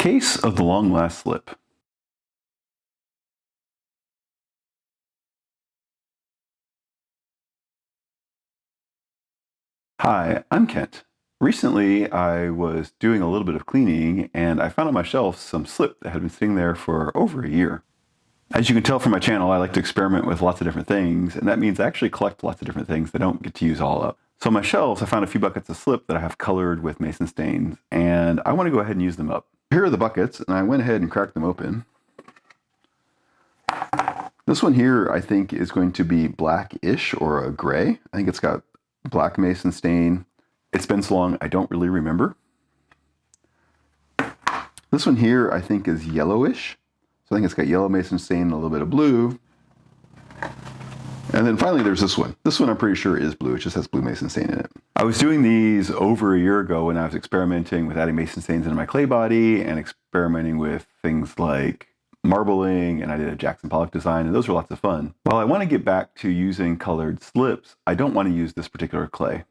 case of the long last slip. Hi, I'm Kent. Recently, I was doing a little bit of cleaning and I found on my shelf some slip that had been sitting there for over a year. As you can tell from my channel, I like to experiment with lots of different things, and that means I actually collect lots of different things that I don't get to use all up. So on my shelves, I found a few buckets of slip that I have colored with mason stains, and I want to go ahead and use them up. Here are the buckets, and I went ahead and cracked them open. This one here, I think, is going to be blackish or a gray. I think it's got black mason stain. It's been so long, I don't really remember. This one here, I think, is yellowish. So I think it's got yellow mason stain and a little bit of blue. And then finally there's this one. This one I'm pretty sure is blue. It just has blue mason stain in it. I was doing these over a year ago when I was experimenting with adding mason stains into my clay body and experimenting with things like marbling, and I did a Jackson Pollock design, and those were lots of fun. While I want to get back to using colored slips, I don't want to use this particular clay.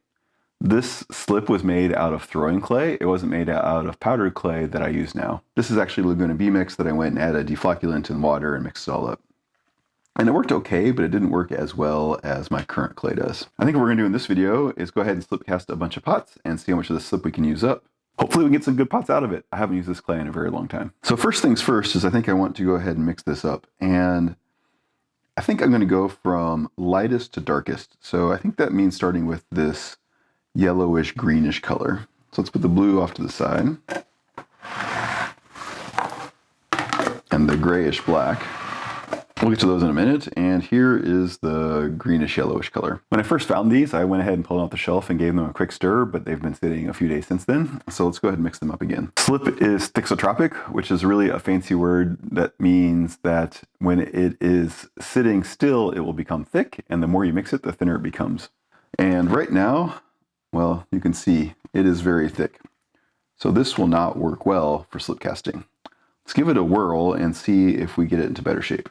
This slip was made out of throwing clay. It wasn't made out of powdered clay that I use now. This is actually Laguna B mix that I went and added deflocculant and water and mixed it all up. And it worked okay, but it didn't work as well as my current clay does. I think what we're gonna do in this video is go ahead and slip cast a bunch of pots and see how much of the slip we can use up. Hopefully we can get some good pots out of it. I haven't used this clay in a very long time. So first things first is I think I want to go ahead and mix this up. And I think I'm gonna go from lightest to darkest. So I think that means starting with this yellowish greenish color. So let's put the blue off to the side. And the grayish black. We'll get to those in a minute, and here is the greenish yellowish color. When I first found these, I went ahead and pulled them off the shelf and gave them a quick stir, but they've been sitting a few days since then. So let's go ahead and mix them up again. Slip is thixotropic, which is really a fancy word that means that when it is sitting still, it will become thick, and the more you mix it, the thinner it becomes. And right now, well, you can see it is very thick. So this will not work well for slip casting. Let's give it a whirl and see if we get it into better shape.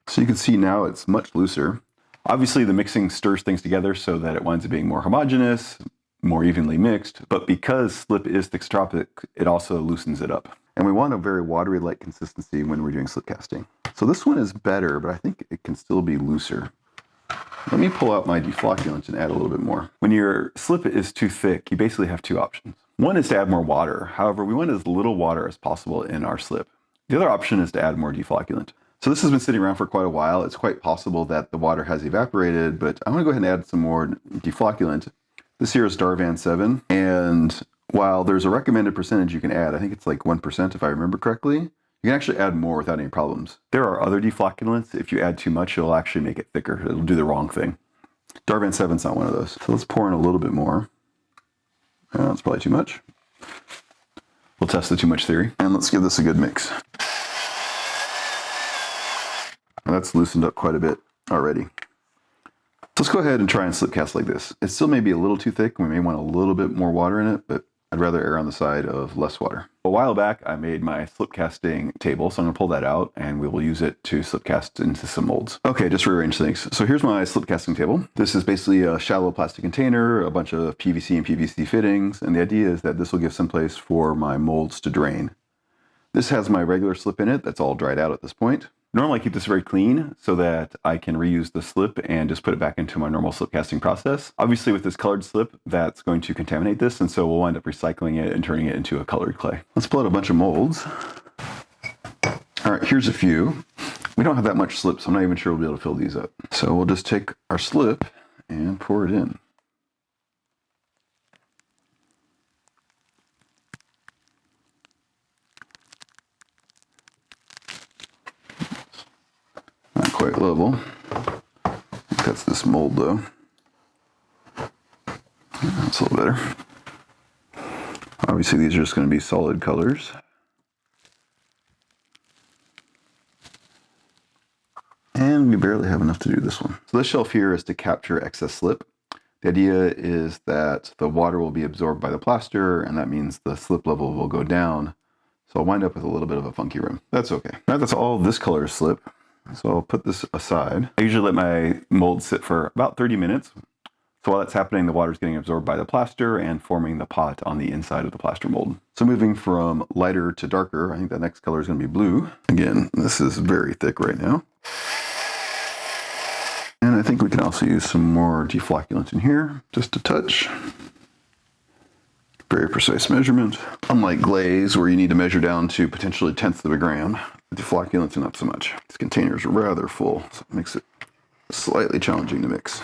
So you can see now it's much looser. Obviously the mixing stirs things together so that it winds up being more homogeneous, more evenly mixed, but because slip is thixotropic, it also loosens it up. And we want a very watery-like consistency when we're doing slip casting. So this one is better, but I think it can still be looser. Let me pull out my deflocculant and add a little bit more. When your slip is too thick, you basically have two options. One is to add more water. However, we want as little water as possible in our slip. The other option is to add more deflocculant. So this has been sitting around for quite a while. It's quite possible that the water has evaporated, but I'm gonna go ahead and add some more deflocculant. This here is Darvan 7, and while there's a recommended percentage you can add, I think it's like 1% if I remember correctly, you can actually add more without any problems. There are other deflocculants. If you add too much, it'll actually make it thicker. It'll do the wrong thing. Darvan 7's not one of those. So let's pour in a little bit more. That's probably too much. We'll test the too much theory, and let's give this a good mix. That's loosened up quite a bit already. So let's go ahead and try and slip cast like this. It still may be a little too thick. We may want a little bit more water in it, but I'd rather err on the side of less water. A while back, I made my slip casting table, so I'm gonna pull that out and we will use it to slip cast into some molds. Okay, just rearrange things. So here's my slip casting table. This is basically a shallow plastic container, a bunch of PVC and PVC fittings, and the idea is that this will give some place for my molds to drain. This has my regular slip in it that's all dried out at this point. Normally I keep this very clean so that I can reuse the slip and just put it back into my normal slip casting process. Obviously with this colored slip, that's going to contaminate this, and so we'll wind up recycling it and turning it into a colored clay. Let's pull out a bunch of molds. All right, here's a few. We don't have that much slip, so I'm not even sure we'll be able to fill these up. So we'll just take our slip and pour it in. Not quite level. That's this mold though. That's a little better. Obviously these are just going to be solid colors. And we barely have enough to do this one. So this shelf here is to capture excess slip. The idea is that the water will be absorbed by the plaster, and that means the slip level will go down. So I'll wind up with a little bit of a funky rim. That's okay. Now that's all this color slip. So I'll put this aside. I usually let my mold sit for about 30 minutes. So while that's happening, the water is getting absorbed by the plaster and forming the pot on the inside of the plaster mold. So moving from lighter to darker, I think the next color is going to be blue. Again, this is very thick right now. And I think we can also use some more deflocculant in here, just a touch. Very precise measurement. Unlike glaze, where you need to measure down to potentially tenths of a gram, deflocculant's not so much. This container is rather full, so it makes it slightly challenging to mix.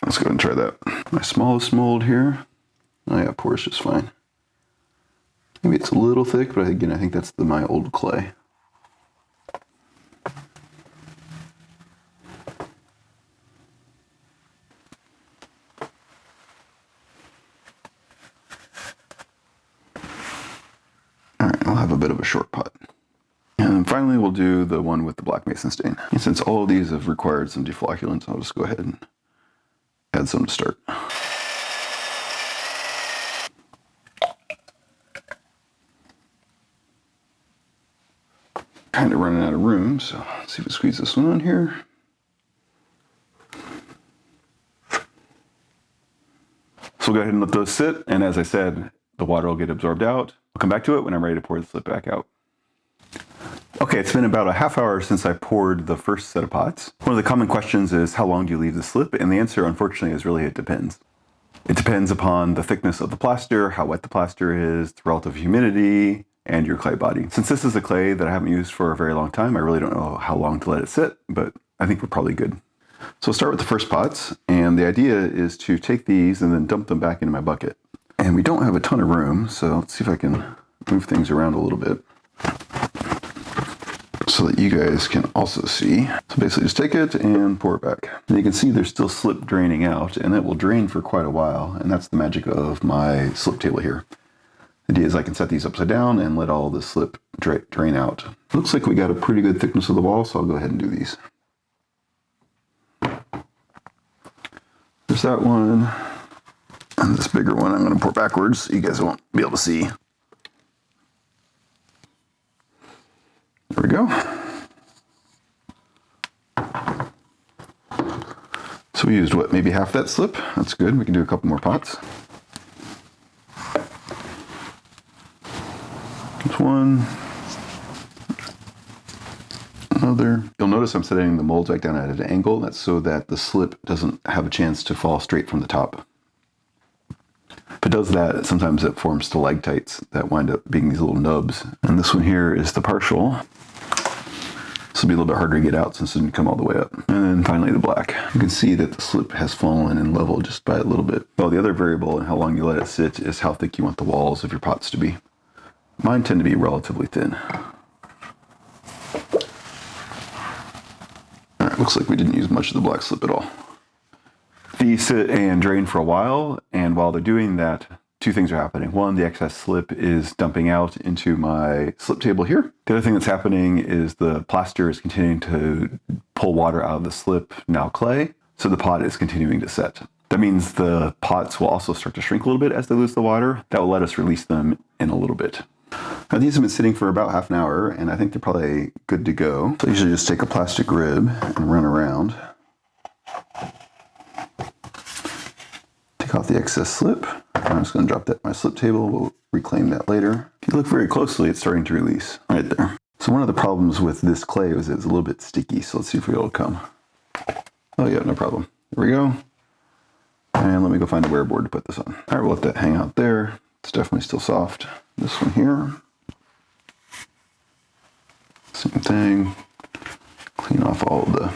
Let's go ahead and try that. My smallest mold here. Oh yeah, pours just fine. Maybe it's a little thick, but again, I think that's my old clay. All right, I'll have a bit of a short pot. And then finally, we'll do the one with the black mason stain. And since all of these have required some deflocculant, I'll just go ahead and add some to start. Kind of running out of room, so let's see if we squeeze this one on here. So we'll go ahead and let those sit, and as I said, the water will get absorbed out. I'll come back to it when I'm ready to pour the slip back out. Okay, it's been about a half hour since I poured the first set of pots. One of the common questions is, how long do you leave the slip? And the answer, unfortunately, is really it depends. It depends upon the thickness of the plaster, how wet the plaster is, the relative humidity, and your clay body. Since this is a clay that I haven't used for a very long time, I really don't know how long to let it sit, but I think we're probably good. So we'll start with the first pots, and the idea is to take these and then dump them back into my bucket. And we don't have a ton of room, so let's see if I can move things around a little bit so that you guys can also see. So basically just take it and pour it back. And you can see there's still slip draining out, and it will drain for quite a while, and that's the magic of my slip table here. The idea is I can set these upside down and let all the slip drain out. Looks like we got a pretty good thickness of the wall, so I'll go ahead and do these. There's that one. And this bigger one I'm going to pour backwards so you guys won't be able to see. There we go. So we used, what, maybe half that slip? That's good. We can do a couple more pots. There's one. Another. You'll notice I'm setting the molds back down at an angle. That's so that the slip doesn't have a chance to fall straight from the top. If it does that, sometimes it forms stalactites that wind up being these little nubs. And this one here is the partial. This will be a little bit harder to get out since it didn't come all the way up. And then finally the black. You can see that the slip has fallen in level just by a little bit. Well, the other variable in how long you let it sit is how thick you want the walls of your pots to be. Mine tend to be relatively thin. All right, looks like we didn't use much of the black slip at all. These sit and drain for a while, and while they're doing that, two things are happening. One, the excess slip is dumping out into my slip table here. The other thing that's happening is the plaster is continuing to pull water out of the slip, now clay, so the pot is continuing to set. That means the pots will also start to shrink a little bit as they lose the water. That will let us release them in a little bit. Now these have been sitting for about half an hour, and I think they're probably good to go. So I usually just take a plastic rib and run around. Take off the excess slip. I'm just going to drop that in my slip table. We'll reclaim that later. If you look very closely, it's starting to release right there. So one of the problems with this clay is it's a little bit sticky. So let's see if it'll come. Oh yeah, no problem. There we go. And let me go find a wear board to put this on. All right, we'll let that hang out there. It's definitely still soft. This one here. Same thing. Clean off all of the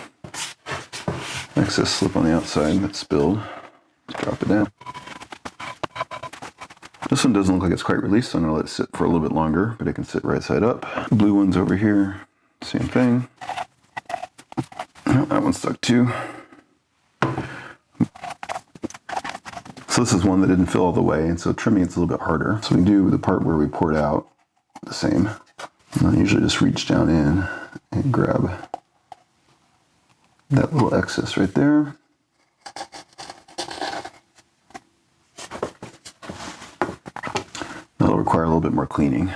excess slip on the outside that's spilled. Drop it down. This one doesn't look like it's quite released, so I'm going to let it sit for a little bit longer, but it can sit right side up. The blue one's over here. Same thing. Oh, that one's stuck too. So this is one that didn't fill all the way, and so trimming it's a little bit harder. So we do the part where we pour it out the same. And I usually just reach down in and grab that little excess right there. That'll require a little bit more cleaning.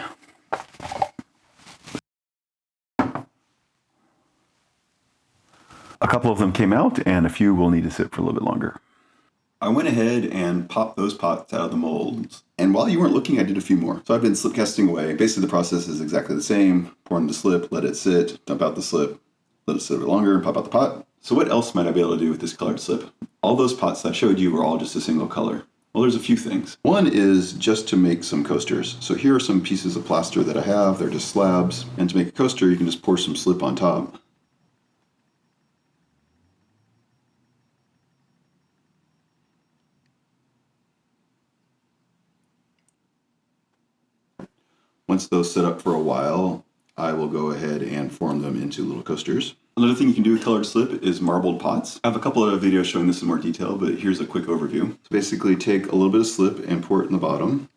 couple of them came out, and a few will need to sit for a little bit longer. I went ahead and popped those pots out of the molds. And while you weren't looking, I did a few more. So I've been slip casting away. Basically, the process is exactly the same. Pour in the slip, let it sit, dump out the slip, let it sit a bit longer, and pop out the pot. So what else might I be able to do with this colored slip? All those pots that I showed you were all just a single color. Well, there's a few things. One is just to make some coasters. So here are some pieces of plaster that I have. They're just slabs. And to make a coaster, you can just pour some slip on top. Once those sit up for a while, I will go ahead and form them into little coasters. Another thing you can do with colored slip is marbled pots. I have a couple of videos showing this in more detail, but here's a quick overview. So basically take a little bit of slip and pour it in the bottom.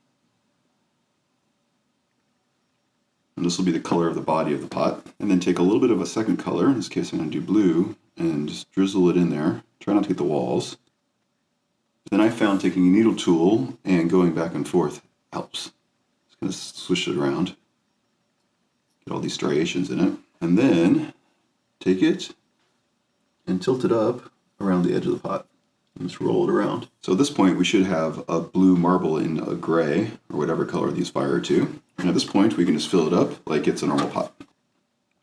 And this will be the color of the body of the pot. And then take a little bit of a second color, in this case I'm going to do blue, and just drizzle it in there. Try not to hit the walls. Then I found taking a needle tool and going back and forth helps. Just going to swish it around. Get all these striations in it. And then take it and tilt it up around the edge of the pot. And just roll it around. So at this point we should have a blue marble in a gray, or whatever color these fire to. And at this point we can just fill it up like it's a normal pot.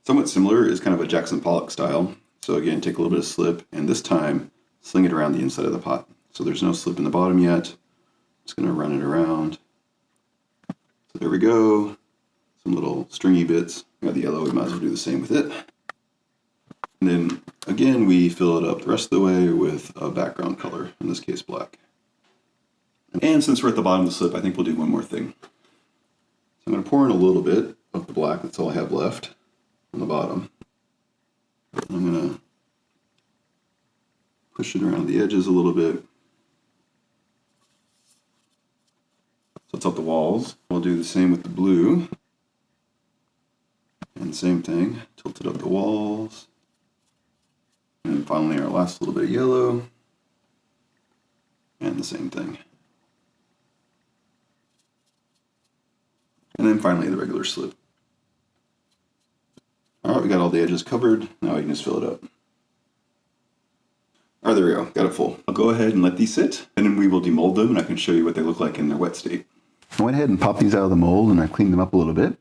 Somewhat similar is kind of a Jackson Pollock style. So again, take a little bit of slip and this time sling it around the inside of the pot. So there's no slip in the bottom yet. Just going to run it around. So there we go. Some little stringy bits. Got the yellow, we might as well do the same with it. And then again, we fill it up the rest of the way with a background color, in this case black. And since we're at the bottom of the slip, I think we'll do one more thing. So I'm going to pour in a little bit of the black, that's all I have left on the bottom. I'm going to push it around the edges a little bit. So it's up the walls. We'll do the same with the blue. And same thing, tilt it up the walls. And finally our last little bit of yellow. And the same thing. And then finally the regular slip. Alright, we got all the edges covered. Now we can just fill it up. Alright, there we go. Got it full. I'll go ahead and let these sit, and then we will demold them, and I can show you what they look like in their wet state. I went ahead and popped these out of the mold, and I cleaned them up a little bit.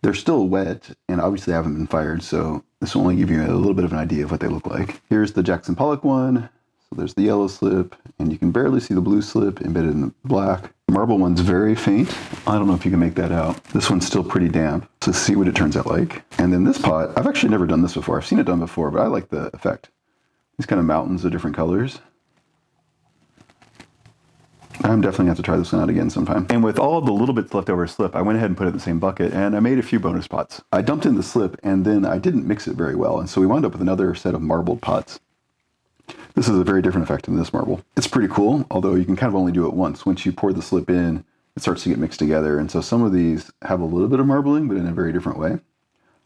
They're still wet, and obviously haven't been fired, so this will only give you a little bit of an idea of what they look like. Here's the Jackson Pollock one. So there's the yellow slip, and you can barely see the blue slip embedded in the black. The marble one's very faint. I don't know if you can make that out. This one's still pretty damp, so see what it turns out like. And then this pot, I've actually never done this before. I've seen it done before, but I like the effect. These kind of mountains of different colors. I'm definitely going to have to try this one out again sometime. And with all the little bits left over slip, I went ahead and put it in the same bucket, and I made a few bonus pots. I dumped in the slip, and then I didn't mix it very well, and so we wound up with another set of marbled pots. This is a very different effect than this marble. It's pretty cool, although you can kind of only do it once. Once you pour the slip in, it starts to get mixed together, and so some of these have a little bit of marbling, but in a very different way.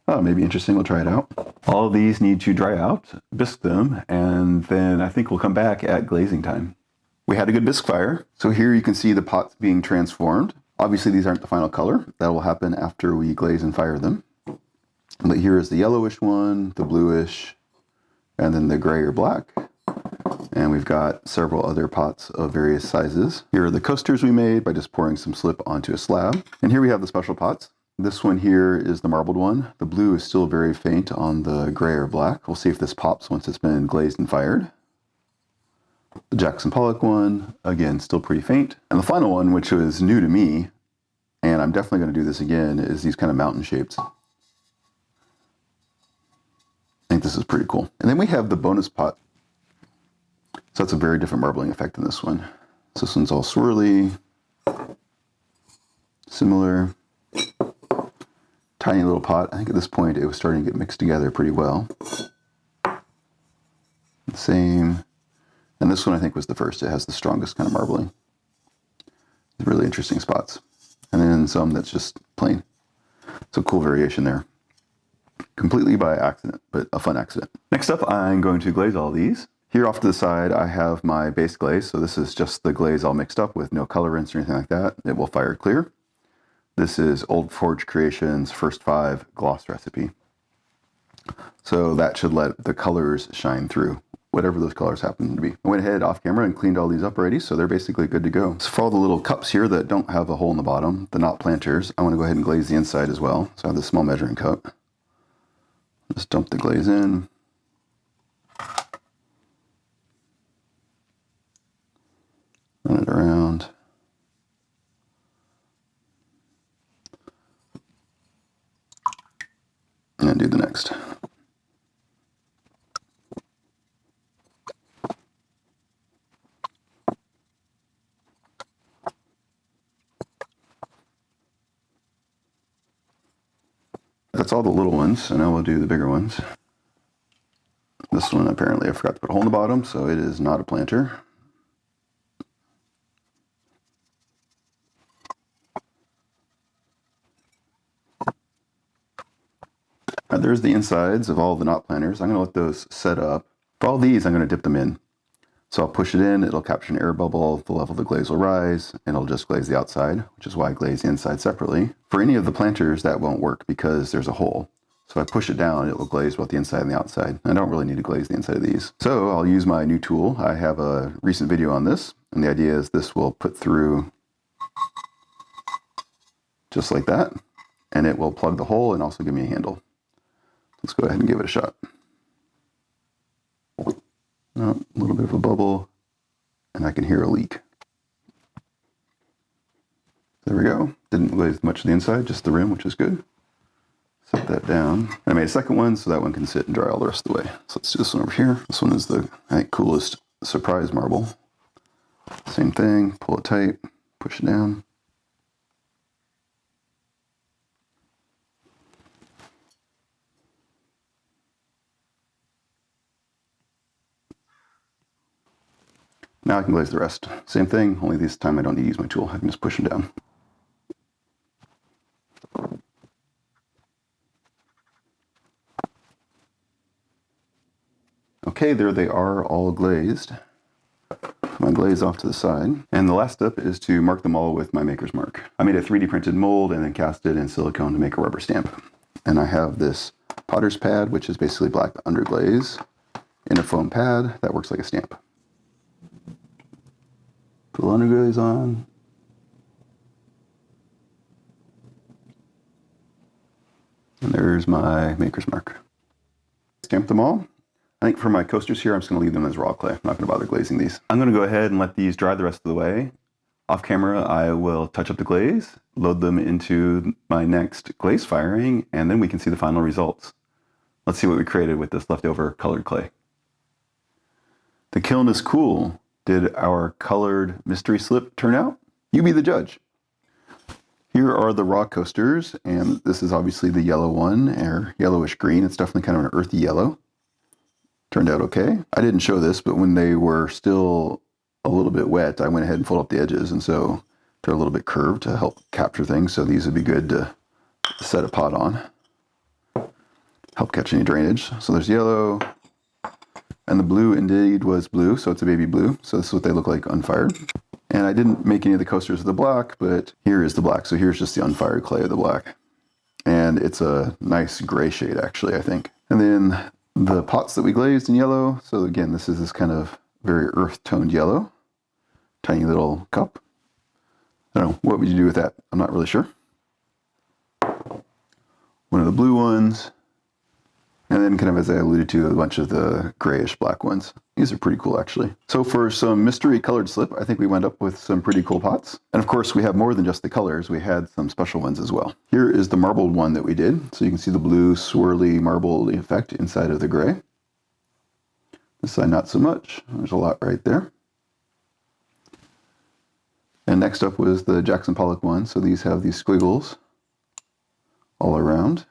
Oh, maybe interesting, we'll try it out. All of these need to dry out, bisque them, and then I think we'll come back at glazing time. We had a good bisque fire. So here you can see the pots being transformed. Obviously these aren't the final color. That will happen after we glaze and fire them. But here is the yellowish one, the bluish, and then the gray or black. And we've got several other pots of various sizes. Here are the coasters we made by just pouring some slip onto a slab. And here we have the special pots. This one here is the marbled one. The blue is still very faint on the gray or black. We'll see if this pops once it's been glazed and fired. The Jackson Pollock one, again, still pretty faint. And the final one, which was new to me, and I'm definitely going to do this again, is these kind of mountain shapes. I think this is pretty cool. And then we have the bonus pot. So that's a very different marbling effect than this one. So this one's all swirly, similar, tiny little pot. I think at this point it was starting to get mixed together pretty well. Same. And this one I think was the first. It has the strongest kind of marbling. Really interesting spots. And then some that's just plain. So cool variation there. Completely by accident, but a fun accident. Next up, I'm going to glaze all these. Here off to the side, I have my base glaze. So this is just the glaze all mixed up with no color rinse or anything like that. It will fire clear. This is Old Forge Creations First 5 gloss recipe. So that should let the colors shine through, whatever those colors happen to be. I went ahead off camera and cleaned all these up already, so they're basically good to go. So for all the little cups here that don't have a hole in the bottom, the knot planters, I want to go ahead and glaze the inside as well. So I have this small measuring cup. Just dump the glaze in. Run it around. And then do the next. That's all the little ones, and now we'll do the bigger ones. This one, apparently I forgot to put a hole in the bottom, so it is not a planter. Now, there's the insides of all the knot planters. I'm going to let those set up. For all these, I'm going to dip them in. So I'll push it in, it'll capture an air bubble, the level of the glaze will rise, and it'll just glaze the outside, which is why I glaze the inside separately. For any of the planters, that won't work because there's a hole. So if I push it down, it will glaze both the inside and the outside. I don't really need to glaze the inside of these. So I'll use my new tool. I have a recent video on this, and the idea is this will put through just like that, and it will plug the hole and also give me a handle. Let's go ahead and give it a shot. Oh, a little bit of a bubble, and I can hear a leak. There we go. Didn't glaze much of the inside, just the rim, which is good. Set that down. And I made a second one, so that one can sit and dry all the rest of the way. So let's do this one over here. This one is the, I think, coolest surprise marble. Same thing, pull it tight, push it down. Now I can glaze the rest. Same thing, only this time I don't need to use my tool. I can just push them down. Okay, there they are, all glazed. Put my glaze off to the side. And the last step is to mark them all with my maker's mark. I made a 3D printed mold and then cast it in silicone to make a rubber stamp. And I have this potter's pad, which is basically black underglaze, in a foam pad that works like a stamp. Put the underglaze on. And there's my maker's mark. Stamp them all. I think for my coasters here, I'm just going to leave them as raw clay. I'm not going to bother glazing these. I'm going to go ahead and let these dry the rest of the way. Off camera, I will touch up the glaze, load them into my next glaze firing, and then we can see the final results. Let's see what we created with this leftover colored clay. The kiln is cool. Did our colored mystery slip turn out? You be the judge. Here are the raw coasters, and this is obviously the yellow one, or yellowish green. It's definitely kind of an earthy yellow. Turned out okay. I didn't show this, but when they were still a little bit wet, I went ahead and folded up the edges, and so they're a little bit curved to help capture things, so these would be good to set a pot on. Help catch any drainage. So there's yellow, and the blue indeed was blue, so it's a baby blue. So this is what they look like unfired. And I didn't make any of the coasters with the black, but here is the black. So here's just the unfired clay of the black. And it's a nice gray shade, actually, I think. And then the pots that we glazed in yellow. So again, this is this kind of very earth-toned yellow. Tiny little cup. I don't know, what would you do with that? I'm not really sure. One of the blue ones. And then kind of, as I alluded to, a bunch of the grayish black ones. These are pretty cool, actually. So for some mystery colored slip, I think we went up with some pretty cool pots. And of course, we have more than just the colors. We had some special ones as well. Here is the marbled one that we did. So you can see the blue swirly marble effect inside of the gray. This side, not so much. There's a lot right there. And next up was the Jackson Pollock one. So these have these squiggles all around.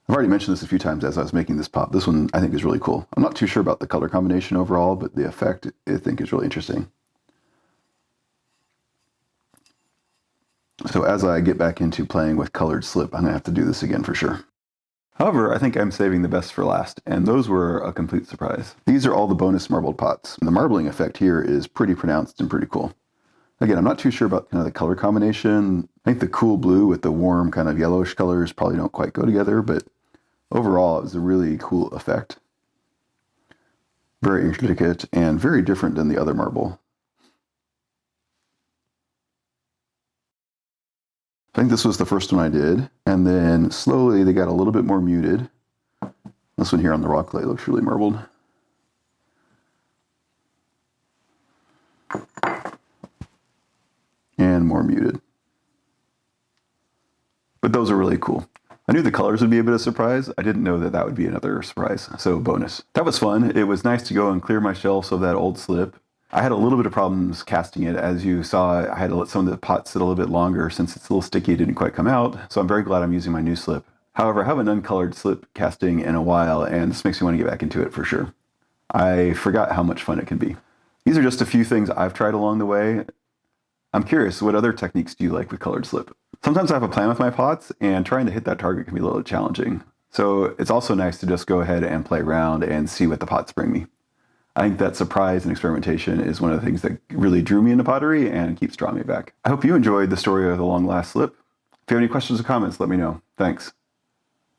I've already mentioned this a few times as I was making this pop. This one I think is really cool. I'm not too sure about the color combination overall, but the effect I think is really interesting. So as I get back into playing with colored slip, I'm going to have to do this again for sure. However, I think I'm saving the best for last, and those were a complete surprise. These are all the bonus marbled pots. And the marbling effect here is pretty pronounced and pretty cool. Again, I'm not too sure about kind of the color combination. I think the cool blue with the warm kind of yellowish colors probably don't quite go together, but overall it was a really cool effect. Very intricate and very different than the other marble. I think this was the first one I did, and then slowly they got a little bit more muted. This one here on the rock clay looks really marbled. And more muted. But those are really cool. I knew the colors would be a bit of a surprise. I didn't know that that would be another surprise, so bonus. That was fun. It was nice to go and clear my shelves of that old slip. I had a little bit of problems casting it. As you saw, I had to let some of the pots sit a little bit longer since it's a little sticky, it didn't quite come out. So I'm very glad I'm using my new slip. However, I haven't uncolored slip casting in a while, and this makes me want to get back into it for sure. I forgot how much fun it can be. These are just a few things I've tried along the way. I'm curious, what other techniques do you like with colored slip? Sometimes I have a plan with my pots, and trying to hit that target can be a little challenging. So it's also nice to just go ahead and play around and see what the pots bring me. I think that surprise and experimentation is one of the things that really drew me into pottery and keeps drawing me back. I hope you enjoyed the story of the long last slip. If you have any questions or comments, let me know. Thanks.